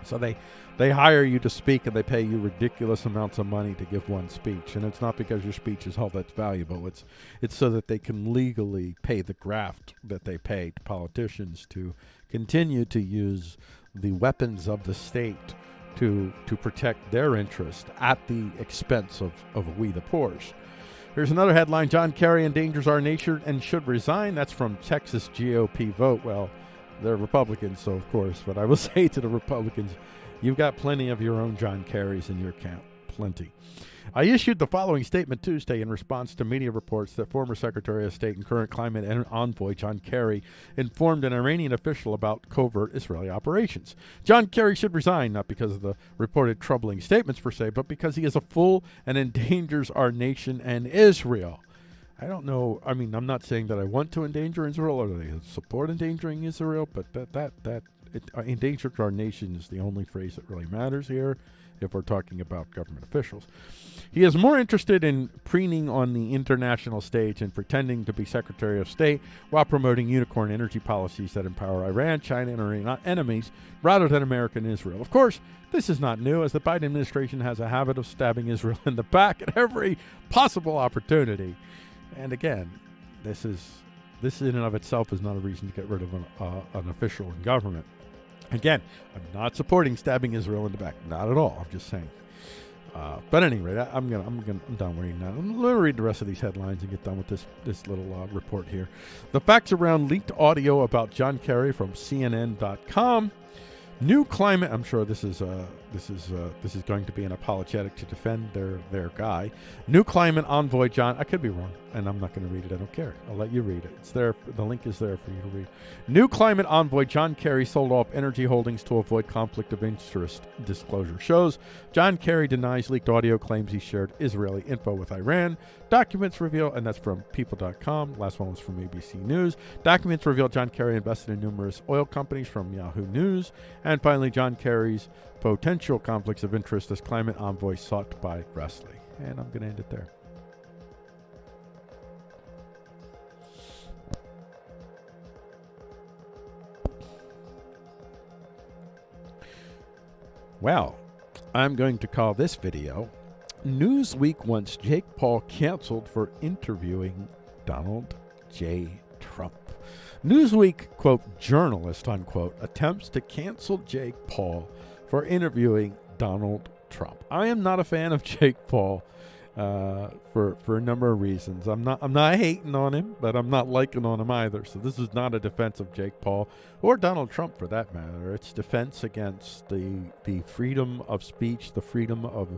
So they hire you to speak, and they pay you ridiculous amounts of money to give one speech. And it's not because your speech is all that's valuable. It's so that they can legally pay the graft that they pay to politicians to continue to use the weapons of the state to protect their interest at the expense of we the poors. Here's another headline: John Kerry endangers our nation and should resign. That's from Texas GOP Vote. Well, they're Republicans, so of course. But I will say to the Republicans, you've got plenty of your own John Kerrys in your camp. Plenty. I issued the following statement Tuesday in response to media reports that former Secretary of State and current climate envoy John Kerry informed an Iranian official about covert Israeli operations. John Kerry should resign, not because of the reported troubling statements per se, but because he is a fool and endangers our nation and Israel. I don't know. I mean, I'm not saying that I want to endanger Israel or that I support endangering Israel, but endanger our nation is the only phrase that really matters here if we're talking about government officials. He is more interested in preening on the international stage and pretending to be Secretary of State while promoting unicorn energy policies that empower Iran, China, and our enemies rather than America and Israel. Of course, this is not new, as the Biden administration has a habit of stabbing Israel in the back at every possible opportunity. And again, this in and of itself is not a reason to get rid of an official in government. Again, I'm not supporting stabbing Israel in the back. Not at all. I'm just saying. But at any rate, I'm done reading that. I'm going to read the rest of these headlines and get done with this little report here. The facts around leaked audio about John Kerry from CNN.com. New climate. I'm sure this is going to be an apologetic to defend their guy. New climate envoy John. I could be wrong, and I'm not going to read it. I don't care. I'll let you read it. It's there. The link is there for you to read. New climate envoy John Kerry sold off energy holdings to avoid conflict of interest. Disclosure shows John Kerry denies leaked audio, claims he shared Israeli info with Iran. Documents reveal, and that's from People.com. Last one was from ABC News. Documents reveal John Kerry invested in numerous oil companies from Yahoo News. And finally, John Kerry's potential conflicts of interest as climate envoy sought by Grassley. And I'm going to end it there. Well, I'm going to call this video Newsweek wants Jake Paul canceled for interviewing Donald J. Trump. Newsweek, quote, journalist, unquote, attempts to cancel Jake Paul for interviewing Donald Trump. I am not a fan of Jake Paul, for a number of reasons. I'm not hating on him, but I'm not liking on him either. So this is not a defense of Jake Paul or Donald Trump for that matter. It's defense against the freedom of speech, the freedom of,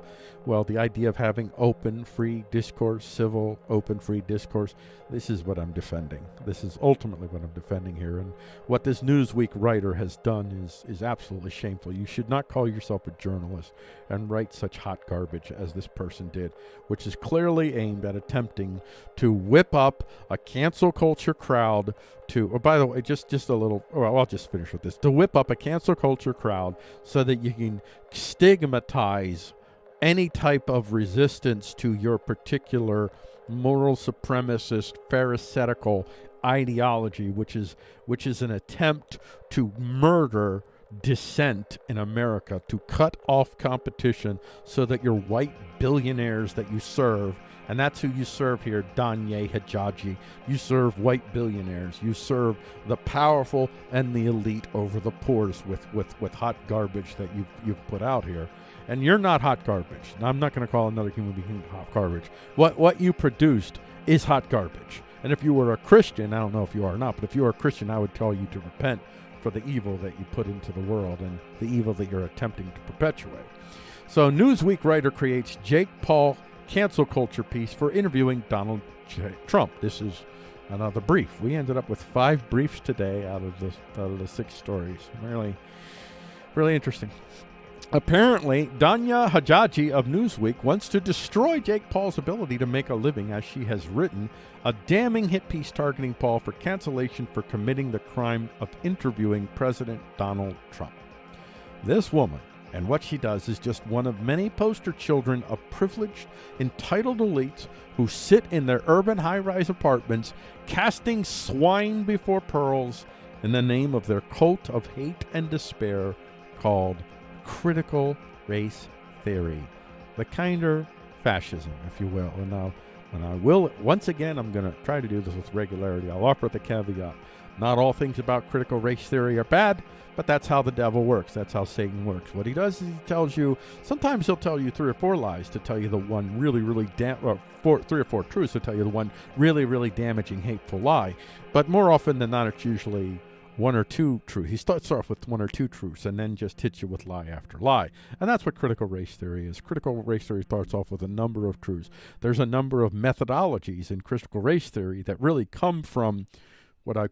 well, the idea of having open, free discourse, civil, open, free discourse. This is what I'm defending. This is ultimately what I'm defending here. And what this Newsweek writer has done is absolutely shameful. You should not call yourself a journalist and write such hot garbage as this person did, which is clearly aimed at attempting to whip up a cancel culture crowd to, or by the way, just a little, well, I'll just finish with this, to whip up a cancel culture crowd so that you can stigmatize any type of resistance to your particular moral supremacist, pharisaical ideology, which is an attempt to murder dissent in America, to cut off competition so that your white billionaires that you serve, and that's who you serve here, Danye Hajaji, you serve white billionaires, you serve the powerful and the elite over the poors with hot garbage that you've put out here. And you're not hot garbage. Now, I'm not going to call another human being hot garbage. What you produced is hot garbage. And if you were a Christian, I don't know if you are or not, but if you are a Christian, I would tell you to repent for the evil that you put into the world and the evil that you're attempting to perpetuate. So Newsweek writer creates Jake Paul cancel culture piece for interviewing Donald J. Trump. This is another brief. We ended up with 5 briefs today out of the 6 stories. Really interesting. Apparently, Danya Hajaji of Newsweek wants to destroy Jake Paul's ability to make a living, as she has written a damning hit piece targeting Paul for cancellation for committing the crime of interviewing President Donald Trump. This woman and what she does is just one of many poster children of privileged, entitled elites who sit in their urban high-rise apartments casting swine before pearls in the name of their cult of hate and despair called critical race theory, the kinder fascism, if you will. And I will, once again, I'm going to try to do this with regularity. I'll offer the caveat. Not all things about critical race theory are bad, but that's how the devil works. That's how Satan works. What he does is he tells you, sometimes he'll tell you 3 or 4 lies to tell you the one really, 3 or 4 truths to tell you the one really, really damaging, hateful lie. But more often than not, it's usually 1 or 2 truths. He starts off with 1 or 2 truths and then just hits you with lie after lie. And that's what critical race theory is. Critical race theory starts off with a number of truths. There's a number of methodologies in critical race theory that really come from what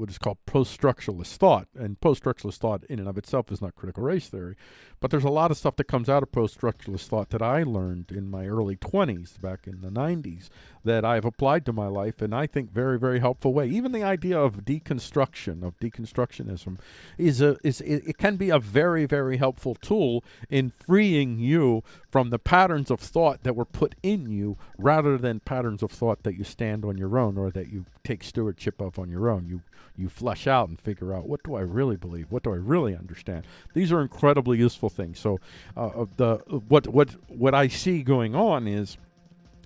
is called post-structuralist thought. And post-structuralist thought in and of itself is not critical race theory. But there's a lot of stuff that comes out of post-structuralist thought that I learned in my early 20s, back in the 90s, that I've applied to my life in, I think, very, very helpful way. Even the idea of deconstructionism, it can be a very, very helpful tool in freeing you from the patterns of thought that were put in you, rather than patterns of thought that you stand on your own or that you take stewardship of on your own. You flesh out and figure out, what do I really believe? What do I really understand? These are incredibly useful things. So what I see going on is,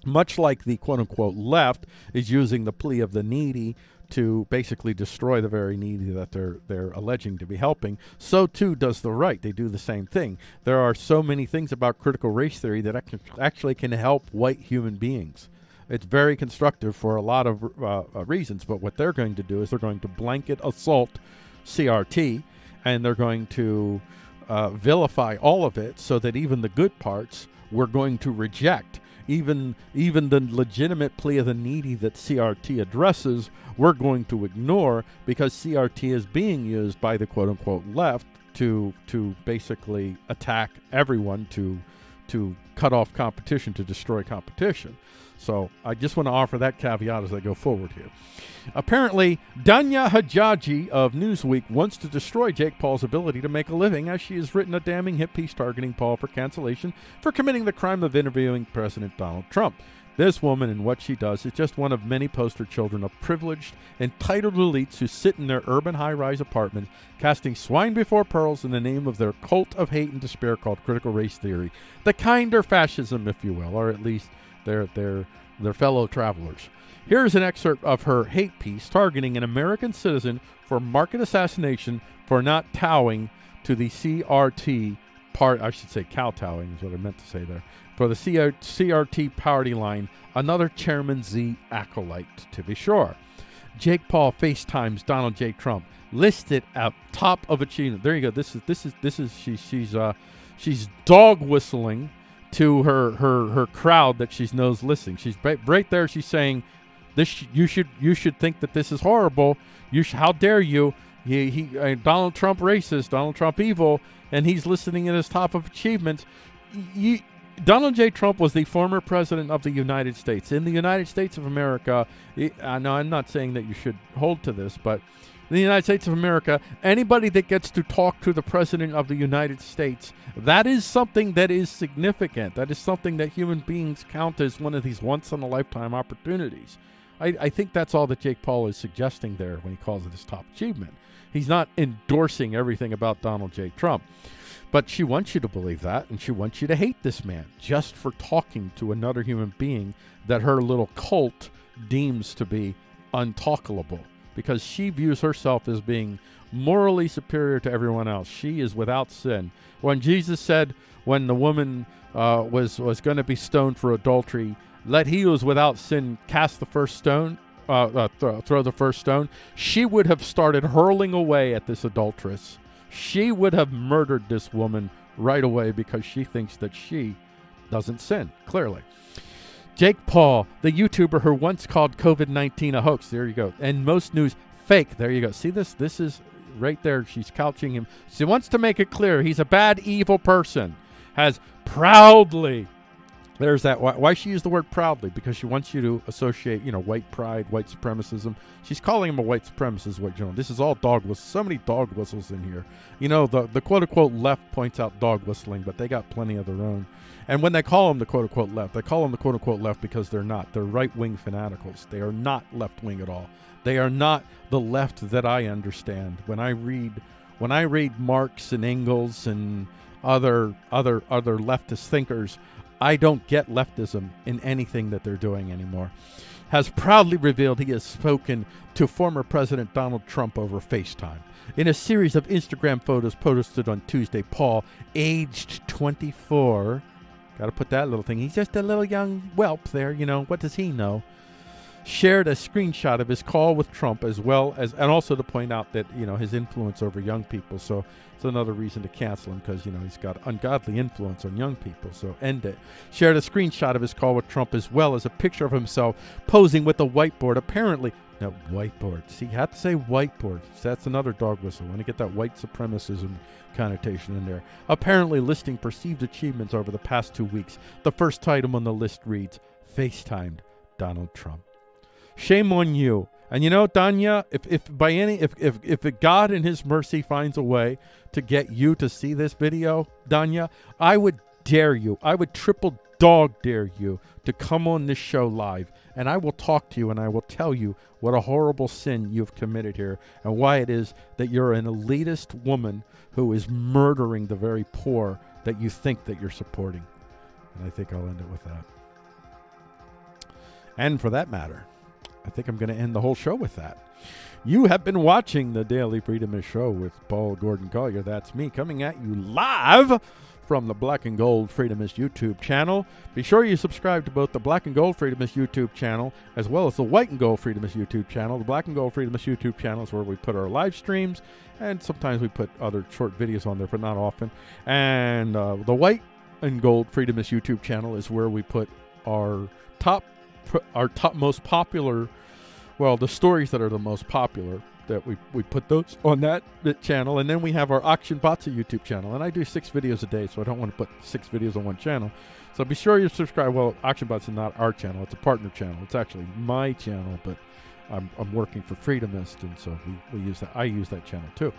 much like the quote-unquote left is using the plea of the needy to basically destroy the very needy that they're alleging to be helping, so too does the right. They do the same thing. There are so many things about critical race theory that actually can help white human beings. It's very constructive for a lot of reasons, but what they're going to do is they're going to blanket assault CRT, and they're going to vilify all of it so that even the good parts we're going to reject. Even the legitimate plea of the needy that CRT addresses, we're going to ignore, because CRT is being used by the quote-unquote left to basically attack everyone, to cut off competition, to destroy competition. So I just want to offer that caveat as I go forward here. Apparently, Danya Hajaji of Newsweek wants to destroy Jake Paul's ability to make a living, as she has written a damning hit piece targeting Paul for cancellation for committing the crime of interviewing President Donald Trump. This woman and what she does is just one of many poster children of privileged, entitled elites who sit in their urban high-rise apartments casting swine before pearls in the name of their cult of hate and despair called critical race theory, the kinder fascism, if you will, or at least their fellow travelers. Here's an excerpt of her hate piece targeting an American citizen for market assassination for not bowing to the CRT I should say kowtowing is what I meant to say there. For the CRT party line, another Chairman Z acolyte, to be sure. Jake Paul FaceTimes Donald J. Trump, listed at top of achievement. There you go. She's dog whistling to her crowd that she knows listening. She's right there. She's saying, "This you should think that this is horrible. How dare you? Donald Trump racist, Donald Trump evil, and he's listening at his top of achievements." Donald J. Trump was the former president of the United States. In the United States of America, no, I'm not saying that you should hold to this, but in the United States of America, anybody that gets to talk to the president of the United States, that is something that is significant. That is something that human beings count as one of these once-in-a-lifetime opportunities. I think that's all that Jake Paul is suggesting there when he calls it his top achievement. He's not endorsing everything about Donald J. Trump. But she wants you to believe that, and she wants you to hate this man just for talking to another human being that her little cult deems to be untalkable, because she views herself as being morally superior to everyone else. She is without sin. When Jesus said, when the woman was going to be stoned for adultery, let he who is without sin cast the first stone, throw the first stone, she would have started hurling away at this adulteress. She would have murdered this woman right away because she thinks that she doesn't sin, clearly. Jake Paul, the YouTuber who once called COVID-19 a hoax. There you go. And most news, fake. There you go. See this? This is right there. She's couching him. She wants to make it clear he's a bad, evil person. Has proudly... There's that. Why she used the word proudly? Because she wants you to associate, white pride, white supremacism. She's calling him a white supremacist. This is all dog whistles. So many dog whistles in here. The quote-unquote left points out dog whistling, but they got plenty of their own. And when they call them the quote-unquote left, they call them the quote-unquote left because they're not. They're right-wing fanaticals. They are not left-wing at all. They are not the left that I understand. When I read Marx and Engels and other leftist thinkers, I don't get leftism in anything that they're doing anymore. Has proudly revealed he has spoken to former President Donald Trump over FaceTime. In a series of Instagram photos posted on Tuesday, Paul, aged 24, got to put that little thing, he's just a little young whelp there, what does he know? Shared a screenshot of his call with Trump, as well as, and also to point out that, his influence over young people. So it's another reason to cancel him, because, he's got ungodly influence on young people. So end it. Shared a screenshot of his call with Trump, as well as a picture of himself posing with a whiteboard. Apparently, no, whiteboard. See, you have to say whiteboard. That's another dog whistle. I want to get that white supremacism connotation in there. Apparently listing perceived achievements over the past 2 weeks. The first item on the list reads, FaceTimed Donald Trump. Shame on you. And Danya, if God in his mercy finds a way to get you to see this video, Danya, I would dare you. I would triple dog dare you to come on this show live, and I will talk to you and I will tell you what a horrible sin you've committed here and why it is that you're an elitist woman who is murdering the very poor that you think that you're supporting. And I think I'll end it with that. And for that matter, I think I'm going to end the whole show with that. You have been watching the Daily Freedomist Show with Paul Gordon Collier. That's me, coming at you live from the Black and Gold Freedomist YouTube channel. Be sure you subscribe to both the Black and Gold Freedomist YouTube channel as well as the White and Gold Freedomist YouTube channel. The Black and Gold Freedomist YouTube channel is where we put our live streams, and sometimes we put other short videos on there, but not often. And the White and Gold Freedomist YouTube channel is where we put our top most popular, well, the stories that are the most popular, that we put those on that channel. And then we have our Auction Botsa YouTube channel, and I do 6 videos a day, so I don't want to put 6 videos on one channel. So be sure you subscribe. Well, Auction Botsa is not our channel, it's a partner channel. It's actually my channel, but I'm working for Freedomist, and so we use that. I use that channel too.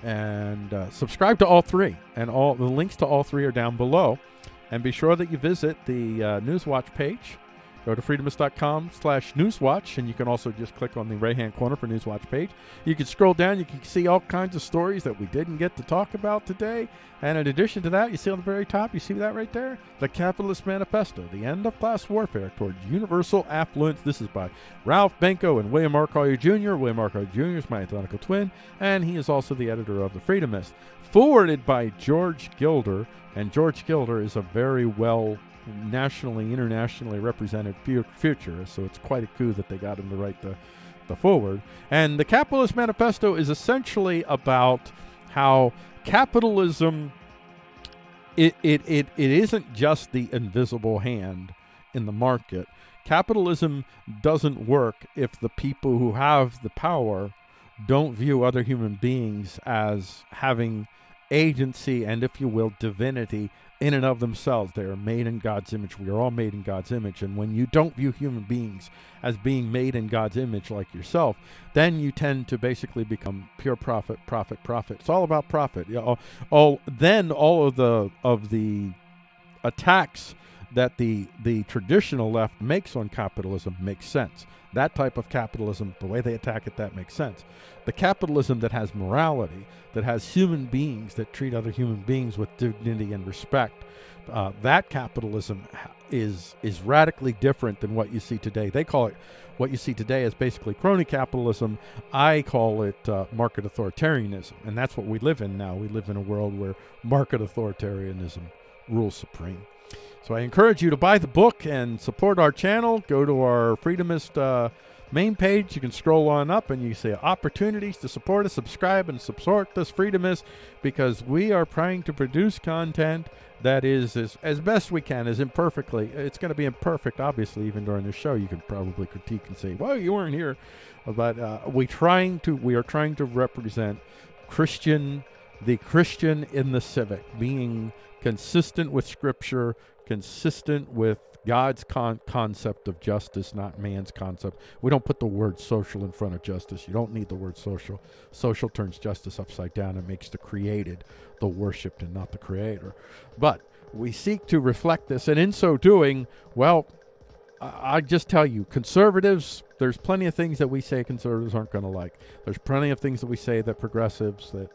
And subscribe to all 3, and all the links to all 3 are down below. And be sure that you visit the Newswatch page. Go to freedomist.com/newswatch, and you can also just click on the right-hand corner for Newswatch page. You can scroll down. You can see all kinds of stories that we didn't get to talk about today. And in addition to that, you see on the very top, you see that right there? The Capitalist Manifesto, the End of Class Warfare Towards Universal Affluence. This is by Ralph Benko and William R. Collier Jr. William R. Collier Jr. is my identical twin, and he is also the editor of The Freedomist. forwarded by George Gilder, and George Gilder is a very well nationally, internationally represented futurist, so it's quite a coup that they got him to write the forward. And the Capitalist Manifesto is essentially about how capitalism, it isn't just the invisible hand in the market. Capitalism doesn't work if the people who have the power don't view other human beings as having agency and, if you will, divinity in and of themselves. They are made in God's image. We are all made in God's image. And when you don't view human beings as being made in God's image like yourself, then you tend to basically become pure profit. It's all about profit. Then all of the attacks that the traditional left makes on capitalism makes sense. That type of capitalism, the way they attack it, that makes sense. The capitalism that has morality, that has human beings that treat other human beings with dignity and respect, that capitalism is radically different than what you see today. They call it, what you see today is basically crony capitalism. I call it market authoritarianism, and that's what we live in now. We live in a world where market authoritarianism rules supreme. So I encourage you to buy the book and support our channel. Go to our Freedomist main page. You can scroll on up and you see opportunities to support us, subscribe, and support this Freedomist, because we are trying to produce content that is as best we can, as imperfectly. It's going to be imperfect, obviously. Even during the show, you can probably critique and say, well, you weren't here. But we are trying to represent the Christian in the civic, being consistent with Scripture, consistent with God's concept of justice, not man's concept. We don't put the word social in front of justice. You don't need the word social. Social turns justice upside down and makes the created the worshipped and not the creator. But we seek to reflect this, and in so doing, well, I just tell you, conservatives, there's plenty of things that we say conservatives aren't going to like. There's plenty of things that we say that progressives, that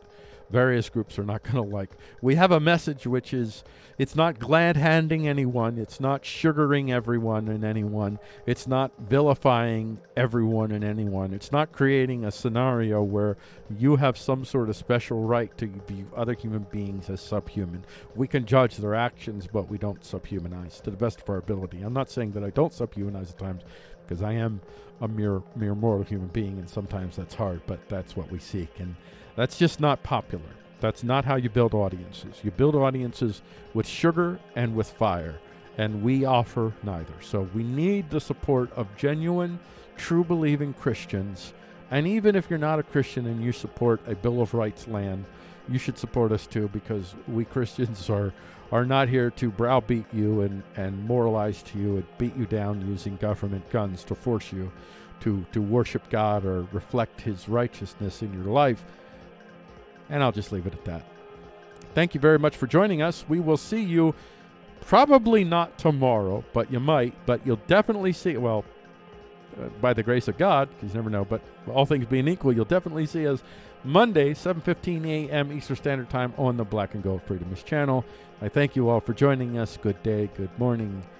various groups are not going to like. We have a message which is, it's not glad-handing anyone. It's not sugaring everyone and anyone. It's not vilifying everyone and anyone. It's not creating a scenario where you have some sort of special right to view other human beings as subhuman. We can judge their actions, but we don't subhumanize to the best of our ability. I'm not saying that I don't subhumanize at times, because I am a mere mortal human being, and sometimes that's hard, but that's what we seek. And that's just not popular. That's not how you build audiences. You build audiences with sugar and with fire, and we offer neither. So we need the support of genuine, true believing Christians. And even if you're not a Christian and you support a Bill of Rights land, you should support us too, because we Christians are not here to browbeat you and moralize to you and beat you down using government guns to force you to worship God or reflect His righteousness in your life. And I'll just leave it at that. Thank you very much for joining us. We will see you probably not tomorrow, but you might. But you'll definitely see, well, by the grace of God, because you never know, but all things being equal, you'll definitely see us Monday, 7:15 a.m. Eastern Standard Time on the Black and Gold Freedomist channel. I thank you all for joining us. Good day, good morning,